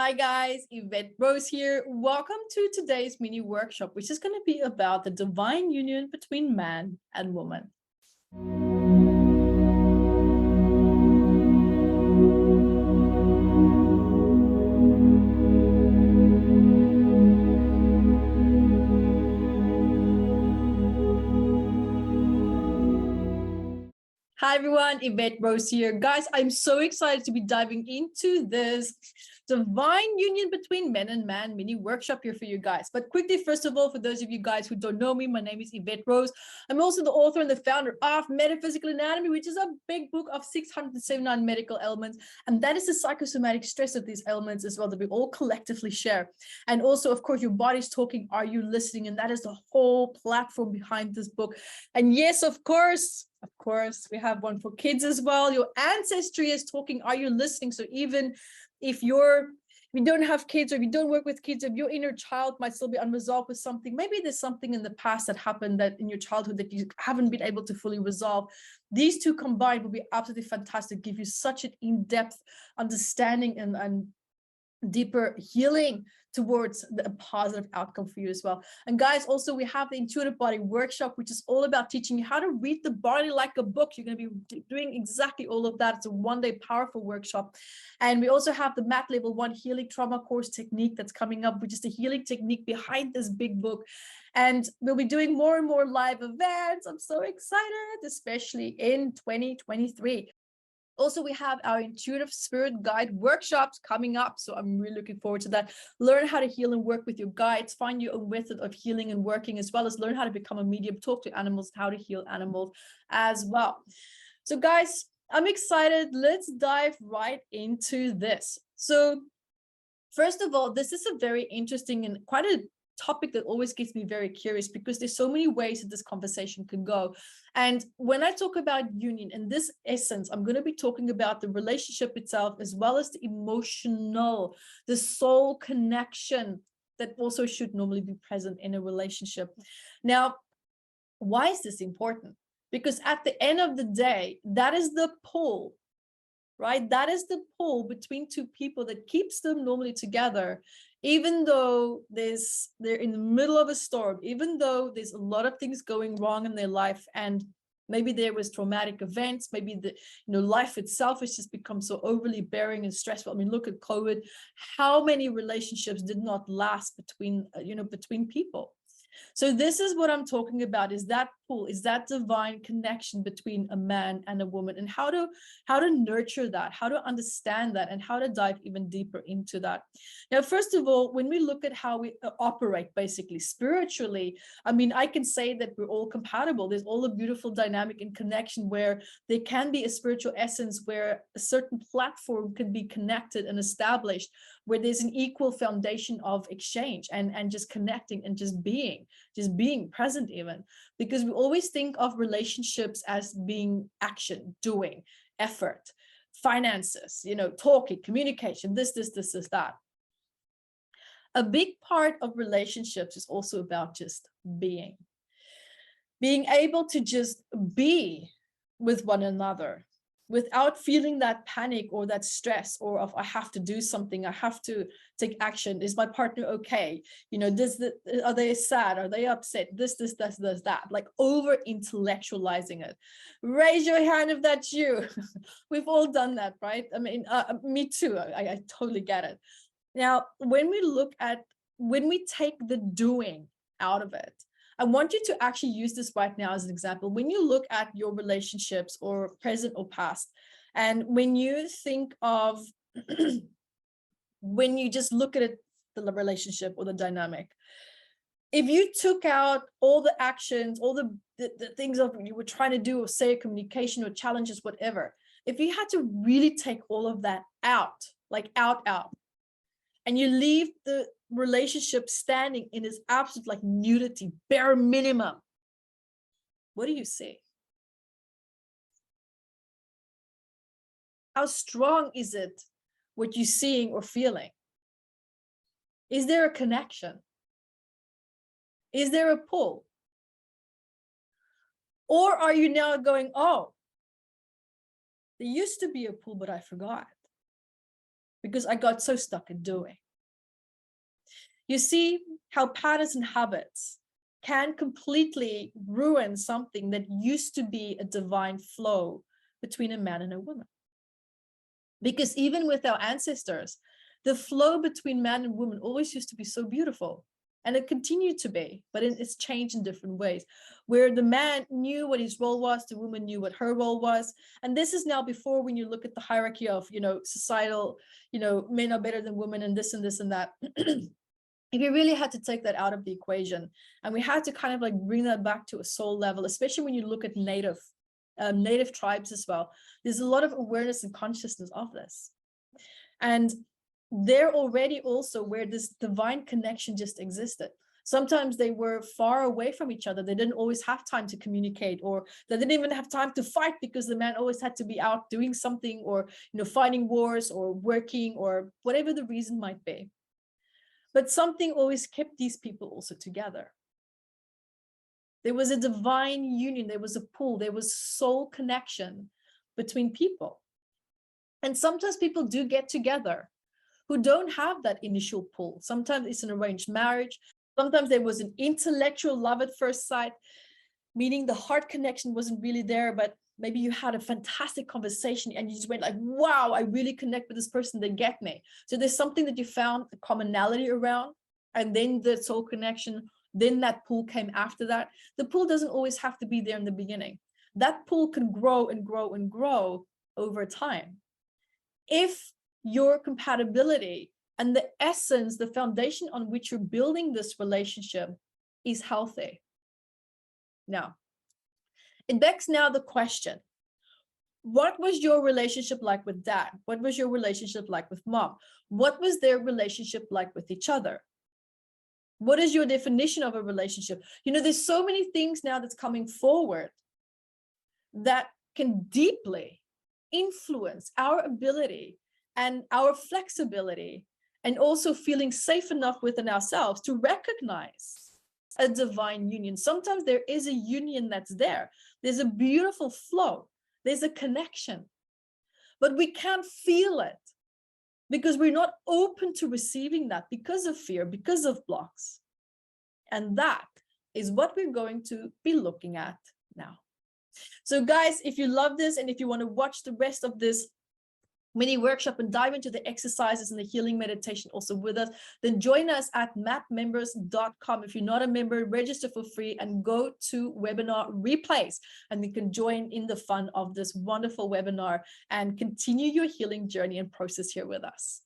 Hi guys, Yvette Rose here. Welcome to today's mini workshop, which is going to be about the divine union between man and woman. Hi everyone, Yvette Rose here. Guys, I'm so excited to be diving into this divine union between men and man mini workshop here for you guys. But quickly, first of all, for those of you guys who don't know me, my name is Yvette Rose. I'm also the author and the founder of Metaphysical Anatomy, which is a big book of 679 medical elements. And that is the psychosomatic stress of these elements as well that we all collectively share. And also, of course, your body's talking, are you listening? And that is the whole platform behind this book. And yes, of course, we have one for kids as well. Your ancestry is talking, are you listening? So even if you don't have kids or if you don't work with kids, if your inner child might still be unresolved with something, maybe there's something in the past that happened that in your childhood that you haven't been able to fully resolve. These two combined will be absolutely fantastic, give you such an in-depth understanding and deeper healing towards a positive outcome for you as well. And guys, also we have the intuitive body workshop, which is all about teaching you how to read the body like a book. You're going to be doing exactly all of that. It's a one-day powerful workshop. And we also have the MAT level 1 healing trauma course technique that's coming up, which is the healing technique behind this big book. And we'll be doing more and more live events. I'm so excited, especially in 2023. Also, we have our intuitive spirit guide workshops coming up. So I'm really looking forward to that. Learn how to heal and work with your guides, find your own method of healing and working, as well as learn how to become a medium, talk to animals, how to heal animals as well. So guys, I'm excited. Let's dive right into this. So first of all, this is a very interesting and quite a topic that always gets me very curious because there's so many ways that this conversation can go. And when I talk about union in this essence, I'm going to be talking about the relationship itself, as well as the emotional, the soul connection that also should normally be present in a relationship. Now, why is this important? Because at the end of the day, that is the pull, right? That is the pull between two people that keeps them normally together, even though they're in the middle of a storm, even though there's a lot of things going wrong in their life, and maybe there was traumatic events, maybe life itself has just become so overly bearing and stressful. I mean, look at COVID, how many relationships did not last between people. So this is what I'm talking about, is that pull, is that divine connection between a man and a woman, and how to nurture that, how to understand that, and how to dive even deeper into that. Now, first of all, when we look at how we operate basically spiritually, I mean, I can say that we're all compatible. There's all a beautiful dynamic and connection where there can be a spiritual essence where a certain platform can be connected and established, where there's an equal foundation of exchange and just connecting and just being present even, because we always think of relationships as being action, doing, effort, finances, talking, communication, this, that. A big part of relationships is also about just being able to just be with one another without feeling that panic or that stress or of I have to do something, I have to take action. Is my partner okay? Are they sad? Are they upset? This, that. Like over intellectualizing it. Raise your hand if that's you. We've all done that, right? I mean, me too. I totally get it. Now, when we take the doing out of it, I want you to actually use this right now as an example. When you look at your relationships, or present or past, and when you think of, when you just look at it, the relationship or the dynamic, if you took out all the actions, all the things that you were trying to do or say, communication or challenges, whatever, if you had to really take all of that out, like out, and you leave the relationship standing in its absolute like nudity, bare minimum, what do you see? How strong is it, what you're seeing or feeling? Is there a connection? Is there a pull? Or are you now going, oh, there used to be a pull, but I forgot. because I got so stuck in doing. You see how patterns and habits can completely ruin something that used to be a divine flow between a man and a woman. Because even with our ancestors, the flow between man and woman always used to be so beautiful. And it continued to be, but it's changed in different ways, where the man knew what his role was, the woman knew what her role was. And this is now before, when you look at the hierarchy of, societal, men are better than women and this and this and that. If you really had to take that out of the equation, and we had to kind of like bring that back to a soul level, especially when you look at native tribes as well, there's a lot of awareness and consciousness of this. And they're already also where this divine connection just existed. Sometimes they were far away from each other. They didn't always have time to communicate, or they didn't even have time to fight because the man always had to be out doing something, or, fighting wars or working, or whatever the reason might be. But something always kept these people also together. There was a divine union, there was a pull, there was soul connection between people. And sometimes people do get together who don't have that initial pull. Sometimes it's an arranged marriage. Sometimes there was an intellectual love at first sight, meaning the heart connection wasn't really there, but maybe you had a fantastic conversation and you just went like, wow, I really connect with this person, they get me. So there's something that you found a commonality around, and then the soul connection, then that pull came after that. The pull doesn't always have to be there in the beginning. That pull can grow and grow and grow over time. If your compatibility and the essence, the foundation on which you're building this relationship is healthy. Now, it begs now the question, what was your relationship like with dad? What was your relationship like with mom? What was their relationship like with each other? What is your definition of a relationship? There's so many things now that's coming forward that can deeply influence our ability and our flexibility, and also feeling safe enough within ourselves to recognize a divine union. Sometimes there is a union that's there. There's a beautiful flow. There's a connection, but we can't feel it because we're not open to receiving that because of fear, because of blocks. And that is what we're going to be looking at now. So guys, if you love this and if you want to watch the rest of this mini workshop and dive into the exercises and the healing meditation also with us, then join us at mapmembers.com. If you're not a member, register for free and go to webinar replays, and you can join in the fun of this wonderful webinar and continue your healing journey and process here with us.